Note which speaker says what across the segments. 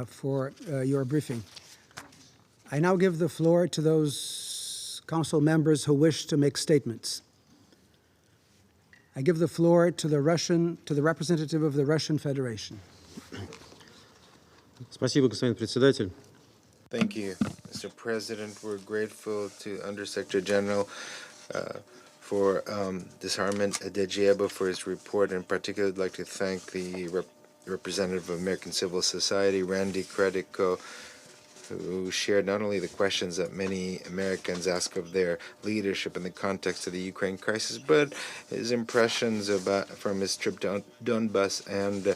Speaker 1: for your briefing. I now give the floor to those council members who wish to make statements. I give the floor to the representative of the Russian Federation.
Speaker 2: Спасибо, господин председатель.
Speaker 3: Thank you, Mr. President. We're grateful to Undersecretary General for Disarmament Adegieba for his report. In particular, I'd like to thank the representative of American Civil Society, Randy Kredico, who shared not only the questions that many Americans ask of their leadership in the context of the Ukraine crisis, but his impressions from his trip to Donbas and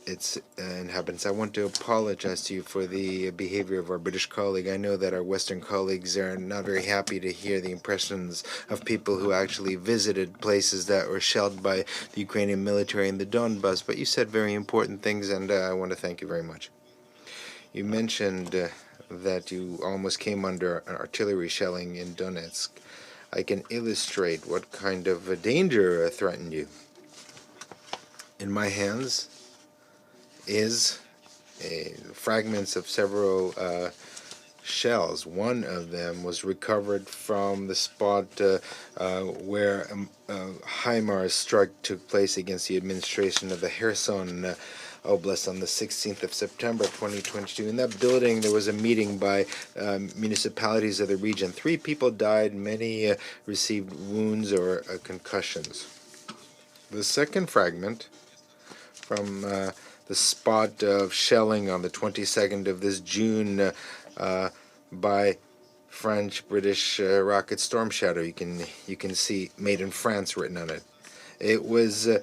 Speaker 3: its inhabitants. I want to apologize to you for the behavior of our British colleague. I know that our Western colleagues are not very happy to hear the impressions of people who actually visited places that were shelled by the Ukrainian military in the Donbas, but you said very important things, and I want to thank you very much. You mentioned that you almost came under an artillery shelling in Donetsk. I can illustrate what kind of a danger threatened you. In my hands is fragments of several shells. One of them was recovered from the spot where HIMARS strike took place against the administration of the Kherson Oblast on the 16th of September 2022. In that building, there was a meeting by municipalities of the region. 3 people died, many received wounds or concussions. The second fragment from the spot of shelling on the 22nd of this June by French-British rocket Storm Shadow. You can see "Made in France" written on it. It was a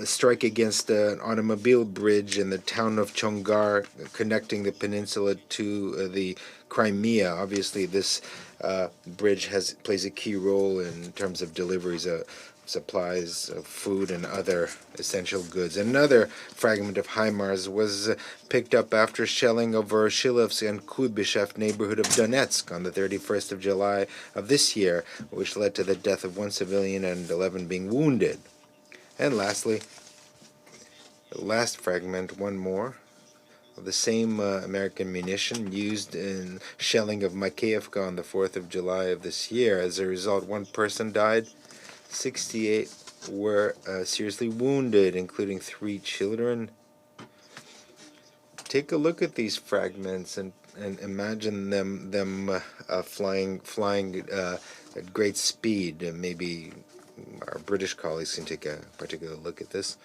Speaker 3: strike against an automobile bridge in the town of Chongar, connecting the peninsula to the Crimea. Obviously, this bridge plays a key role in terms of deliveries of supplies of food and other essential goods. Another fragment of HIMARS was picked up after shelling over Shilovsk and Kuybyshev neighborhood of Donetsk on the 31st of July of this year, which led to the death of 1 civilian and 11 being wounded. And lastly, the last fragment, one more, of the same American munition used in shelling of Makeyevka on the 4th of July of this year. As a result, 1 person died, 68 were seriously wounded, including 3 children. Take a look at these fragments and imagine them flying at great speed. Maybe our British colleagues can take a particular look at this.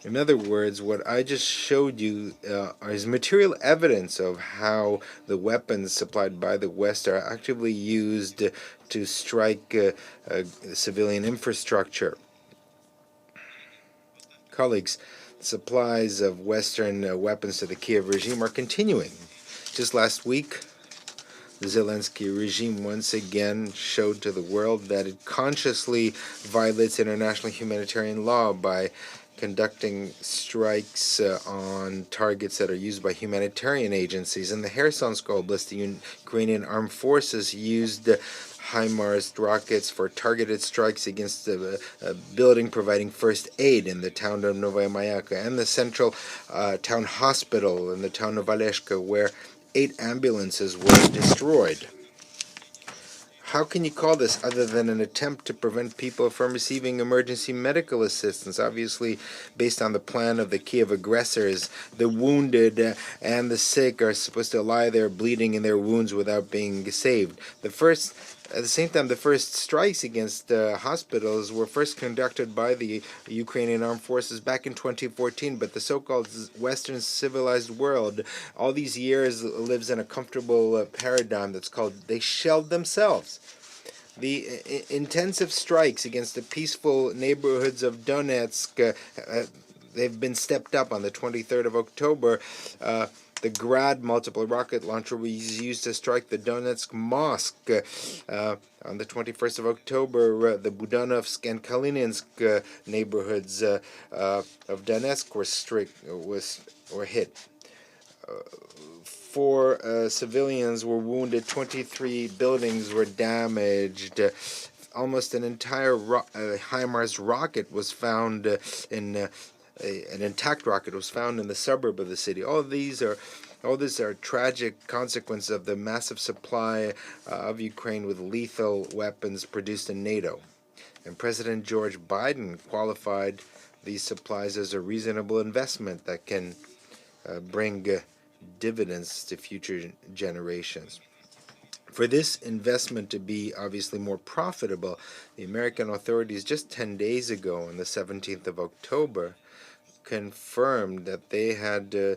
Speaker 3: In other words, what I just showed you is material evidence of how the weapons supplied by the West are actively used to strike civilian infrastructure. Colleagues, supplies of Western weapons to the Kiev regime are continuing. Just last week, the Zelensky regime once again showed to the world that it consciously violates international humanitarian law by conducting strikes on targets that are used by humanitarian agencies. In the Kherson Oblast, the Ukrainian armed forces used HIMARS rockets for targeted strikes against a building providing first aid in the town of Novaya Mayaka and the central town hospital in the town of Oleshka, where 8 ambulances were destroyed. How can you call this other than an attempt to prevent people from receiving emergency medical assistance? Obviously, based on the plan of the Kiev aggressors, the wounded and the sick are supposed to lie there bleeding in their wounds without being saved. At the same time, the first strikes against hospitals were first conducted by the Ukrainian armed forces back in 2014, but the so-called Western civilized world all these years lives in a comfortable paradigm that's called they shelled themselves. The intensive strikes against the peaceful neighborhoods of Donetsk, they've been stepped up on the 23rd of October. The Grad multiple rocket launcher was used to strike the Donetsk mosque. On the 21st of October, the Budanovsk and Kalininsk neighborhoods of Donetsk were hit. 4 civilians were wounded, 23 buildings were damaged. Almost an entire HIMARS rocket was found in an intact rocket was found in the suburb of the city. All these are tragic consequences of the massive supply of Ukraine with lethal weapons produced in NATO. And President George Biden qualified these supplies as a reasonable investment that can bring dividends to future generations. For this investment to be obviously more profitable, the American authorities just 10 days ago, on the 17th of October, confirmed that they had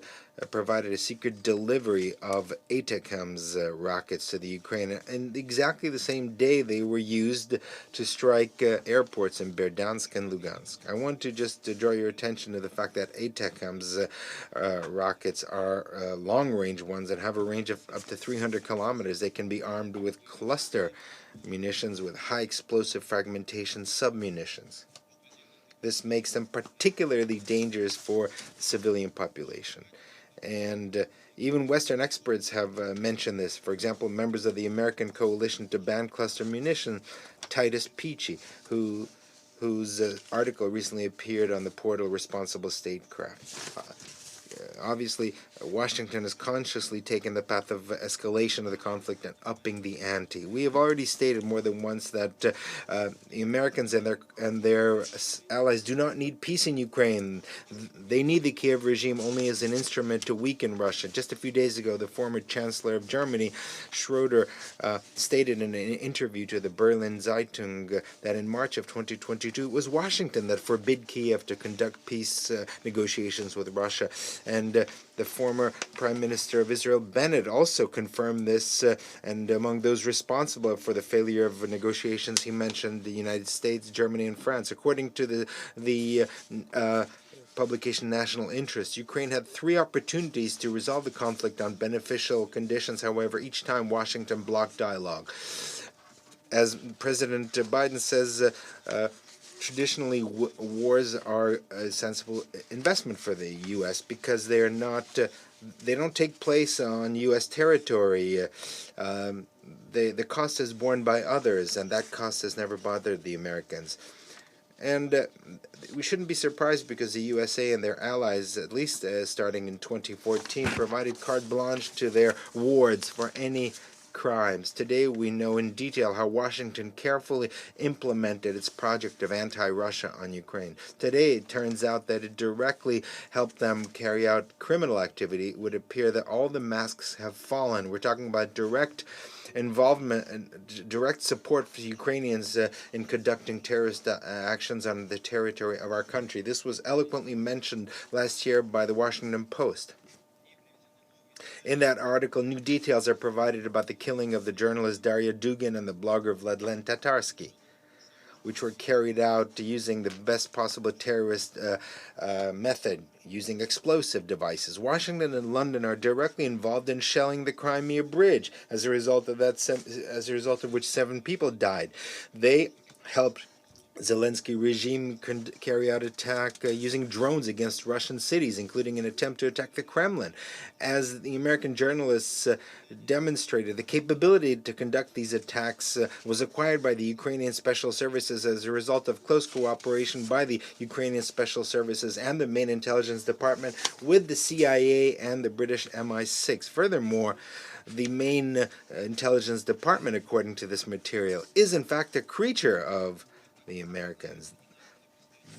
Speaker 3: provided a secret delivery of ATACMS rockets to the Ukraine. And exactly the same day they were used to strike airports in Berdansk and Lugansk. I want to just draw your attention to the fact that ATACMS rockets are long-range ones that have a range of up to 300 kilometers. They can be armed with cluster munitions with high explosive fragmentation submunitions. This makes them particularly dangerous for the civilian population. And even Western experts have mentioned this. For example, members of the American Coalition to Ban Cluster Munitions, Titus Peachy, whose article recently appeared on the portal Responsible Statecraft. Obviously, Washington has consciously taken the path of escalation of the conflict and upping the ante. We have already stated more than once that the Americans and their allies do not need peace in Ukraine. They need the Kiev regime only as an instrument to weaken Russia. Just a few days ago, the former Chancellor of Germany, Schroeder, stated in an interview to the Berlin Zeitung that in March of 2022, it was Washington that forbid Kiev to conduct peace negotiations with Russia. And the former Prime Minister of Israel, Bennett, also confirmed this, and among those responsible for the failure of negotiations, he mentioned the United States, Germany, and France. According to the publication National Interest, Ukraine had 3 opportunities to resolve the conflict on beneficial conditions. However, each time Washington blocked dialogue. As President Biden says, traditionally, wars are a sensible investment for the U.S. because they don't take place on U.S. territory. The cost is borne by others, and that cost has never bothered the Americans. And we shouldn't be surprised because the USA and their allies, at least starting in 2014, provided carte blanche to their wards for any crimes. Today we know in detail how Washington carefully implemented its project of anti-Russia on Ukraine. Today it turns out that it directly helped them carry out criminal activity. It would appear that all the masks have fallen. We're talking about direct involvement and direct support for Ukrainians in conducting terrorist actions on the territory of our country. This was eloquently mentioned last year by the Washington Post. In that article, new details are provided about the killing of the journalist Daria Dugin and the blogger Vladlen Tatarsky, which were carried out using the best possible terrorist method, using explosive devices. Washington and London are directly involved in shelling the Crimea Bridge, as a result of which 7 people died. They helped Zelensky regime carry out attack using drones against Russian cities, including an attempt to attack the Kremlin. As the American journalists demonstrated, the capability to conduct these attacks was acquired by the Ukrainian Special Services as a result of close cooperation by the Ukrainian Special Services and the main intelligence department with the CIA and the British MI6. Furthermore, the main intelligence department, according to this material, is in fact a creature of the Americans.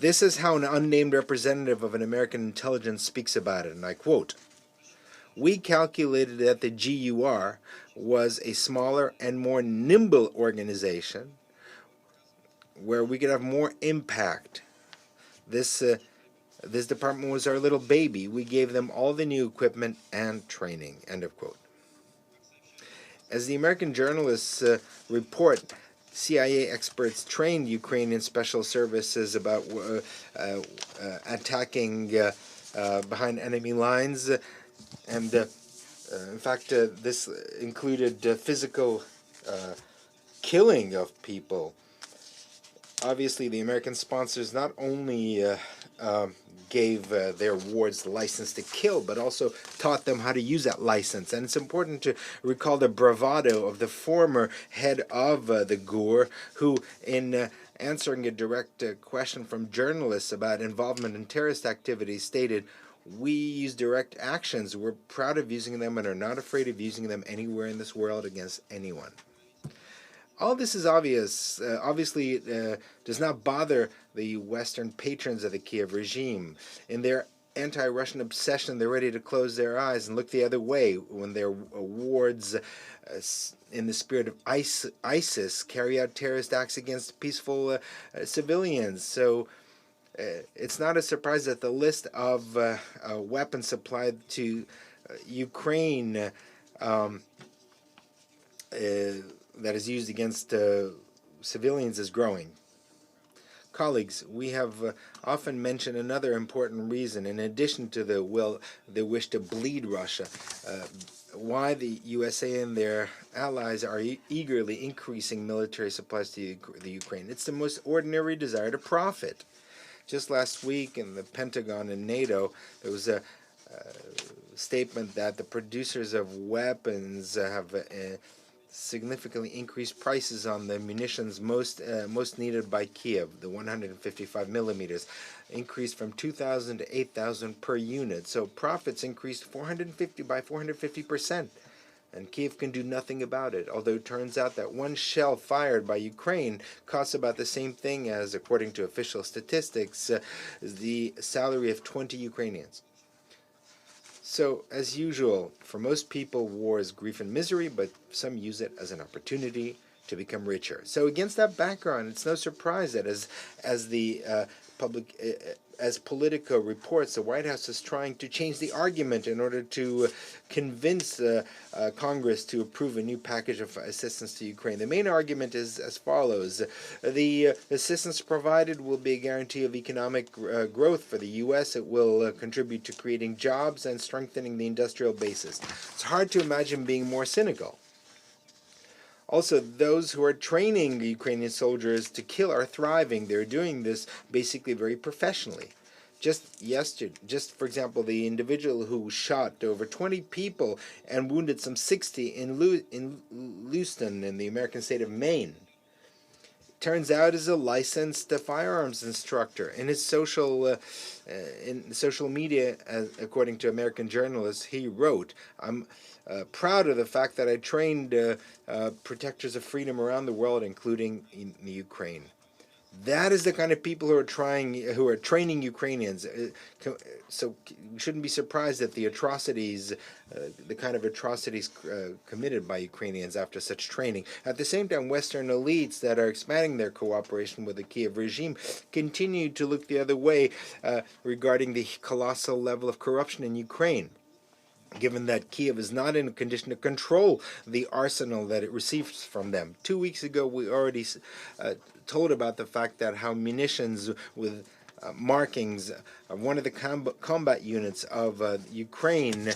Speaker 3: This is how an unnamed representative of an American intelligence speaks about it, and I quote, "We calculated that the GUR was a smaller and more nimble organization where we could have more impact. This department was our little baby. We gave them all the new equipment and training," end of quote. As the American journalists report, CIA experts trained Ukrainian special services about attacking behind enemy lines, and in fact, this included physical killing of people. Obviously, the American sponsors not only gave their wards the license to kill, but also taught them how to use that license. And it's important to recall the bravado of the former head of the GUR, who in answering a direct question from journalists about involvement in terrorist activities, stated, "We use direct actions. We're proud of using them and are not afraid of using them anywhere in this world against anyone." All this is obvious. Obviously, does not bother the Western patrons of the Kiev regime. In their anti-Russian obsession, they're ready to close their eyes and look the other way when their wards, in the spirit of ISIS, carry out terrorist acts against peaceful civilians. So it's not a surprise that the list of weapons supplied to Ukraine that is used against civilians is growing. Colleagues, we have often mentioned another important reason, in addition to the wish to bleed Russia, why the USA and their allies are eagerly increasing military supplies to the Ukraine. It's the most ordinary desire to profit. Just last week in the Pentagon and NATO, there was a statement that the producers of weapons have significantly increased prices on the munitions most needed by Kiev, the 155 millimeters, increased from 2,000 to 8,000 per unit. So profits increased 450%. And Kiev can do nothing about it, although it turns out that one shell fired by Ukraine costs about the same thing as, according to official statistics, the salary of 20 Ukrainians. So, as usual, for most people, war is grief and misery, but some use it as an opportunity to become richer. So, against that background, it's no surprise that as Politico reports, the White House is trying to change the argument in order to convince Congress to approve a new package of assistance to Ukraine. The main argument is as follows. The assistance provided will be a guarantee of economic growth for the U.S. It will contribute to creating jobs and strengthening the industrial basis. It's hard to imagine being more cynical. Also, those who are training the Ukrainian soldiers to kill are thriving. They're doing this basically very professionally. Just for example, the individual who shot over 20 people and wounded some 60 in Lewiston in the American state of Maine, turns out is a licensed firearms instructor. In his social media, according to American journalists, he wrote, "I'm proud of the fact that I trained protectors of freedom around the world, including in the Ukraine." That is the kind of people who are training Ukrainians. So we shouldn't be surprised at the atrocities, the kind of atrocities committed by Ukrainians after such training. At the same time, Western elites that are expanding their cooperation with the Kiev regime continue to look the other way regarding the colossal level of corruption in Ukraine, given that Kiev is not in a condition to control the arsenal that it receives from them. 2 weeks ago, we already told about the fact that how munitions with markings of one of the combat units of Ukraine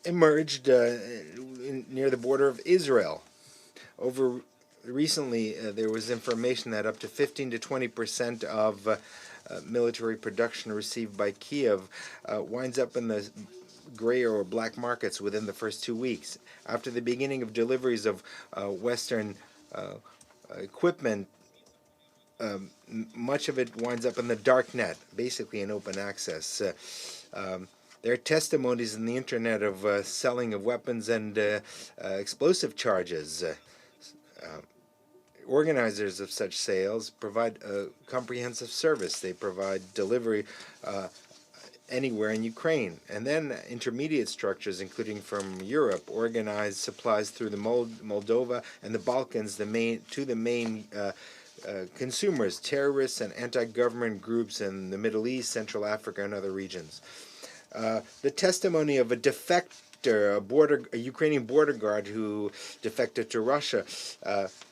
Speaker 3: emerged near the border of Israel. Recently, there was information that up to 15 to 20% of military production received by Kiev winds up in the gray or black markets within the first 2 weeks. After the beginning of deliveries of Western equipment, much of it winds up in the dark net, basically in open access. There are testimonies in the internet of selling of weapons and explosive charges. Organizers of such sales provide a comprehensive service. They provide delivery anywhere in Ukraine. And then intermediate structures, including from Europe, organize supplies through the Moldova and the Balkans to the main consumers, terrorists and anti-government groups in the Middle East, Central Africa, and other regions. The testimony of a defector, a Ukrainian border guard who defected to Russia,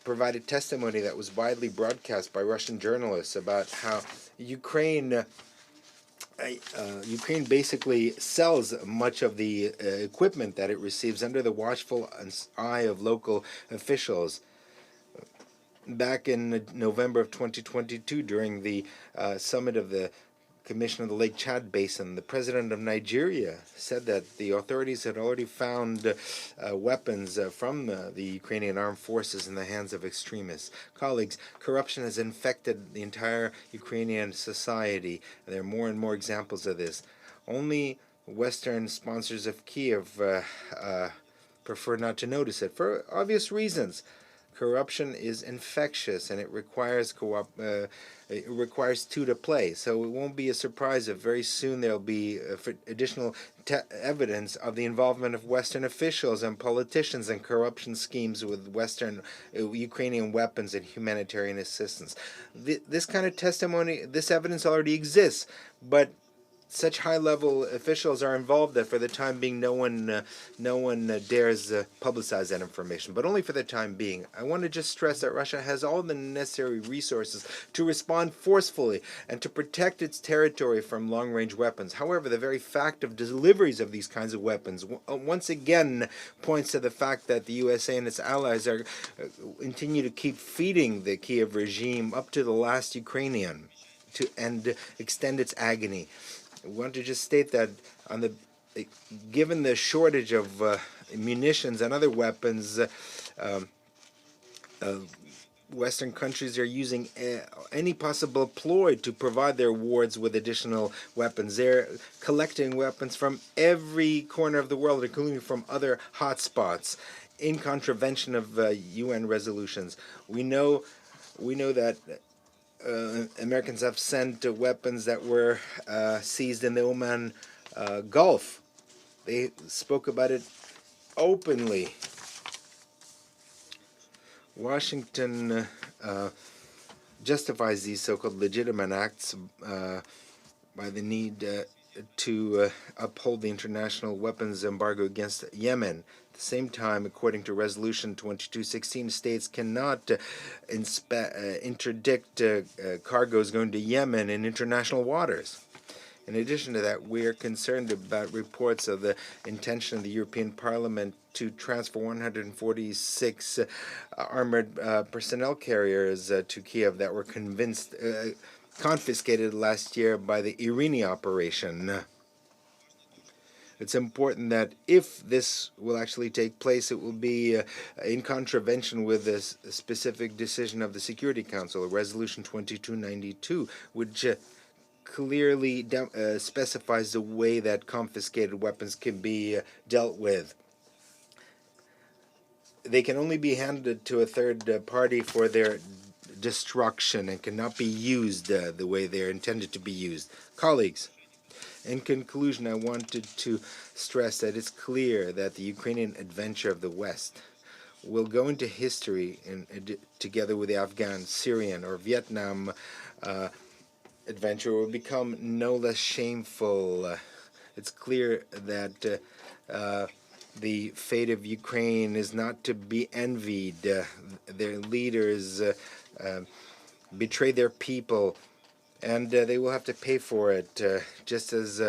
Speaker 3: provided testimony that was widely broadcast by Russian journalists about how Ukraine basically sells much of the equipment that it receives under the watchful eye of local officials. Back in November of 2022, during the summit of the Commission of the Lake Chad Basin, the president of Nigeria said that the authorities had already found weapons from the Ukrainian armed forces in the hands of extremists. Colleagues, corruption has infected the entire Ukrainian society, and there are more and more examples of this. Only Western sponsors of Kiev prefer not to notice it for obvious reasons. Corruption is infectious, and it requires two to play. So it won't be a surprise if very soon there'll be additional evidence of the involvement of Western officials and politicians in corruption schemes with Western Ukrainian weapons and humanitarian assistance. This kind of testimony, this evidence already exists, but such high-level officials are involved that for the time being, no one dares publicize that information. But only for the time being. I want to just stress that Russia has all the necessary resources to respond forcefully and to protect its territory from long-range weapons. However, the very fact of deliveries of these kinds of weapons once again points to the fact that the USA and its allies are continue to keep feeding the Kiev regime up to the last Ukrainian and extend its agony. I want to just state that given the shortage of munitions and other weapons, Western countries are using any possible ploy to provide their wards with additional weapons. They're collecting weapons from every corner of the world, including from other hotspots, in contravention of UN resolutions. We know that Americans have sent weapons that were seized in the Oman Gulf. They spoke about it openly. Washington justifies these so-called legitimate acts by the need to uphold the international weapons embargo against Yemen. At the same time, according to Resolution 2216, states cannot interdict cargoes going to Yemen in international waters. In addition to that, we are concerned about reports of the intention of the European Parliament to transfer 146 armored personnel carriers to Kiev that were confiscated last year by the Irini operation. It's important that if this will actually take place, it will be in contravention with this specific decision of the Security Council, Resolution 2292, which clearly specifies the way that confiscated weapons can be dealt with. They can only be handed to a third party for their destruction and cannot be used the way they're intended to be used. Colleagues, in conclusion, I wanted to stress that it's clear that the Ukrainian adventure of the West will go into history together with the Afghan, Syrian, or Vietnam adventure will become no less shameful. It's clear that the fate of Ukraine is not to be envied. Their leaders betray their people, and they will have to pay for it, just as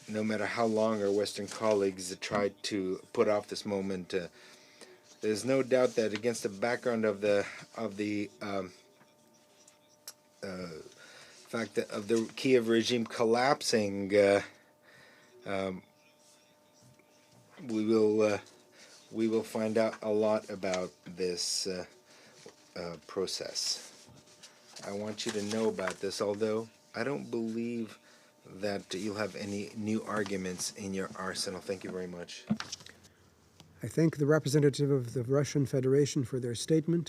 Speaker 3: no matter how long our Western colleagues tried to put off this moment. There's no doubt that against the background of the fact that of the Kiev regime collapsing, we will find out a lot about this process. I want you to know about this, although I don't believe that you'll have any new arguments in your arsenal. Thank you very much.
Speaker 1: I thank the representative of the Russian Federation for their statement.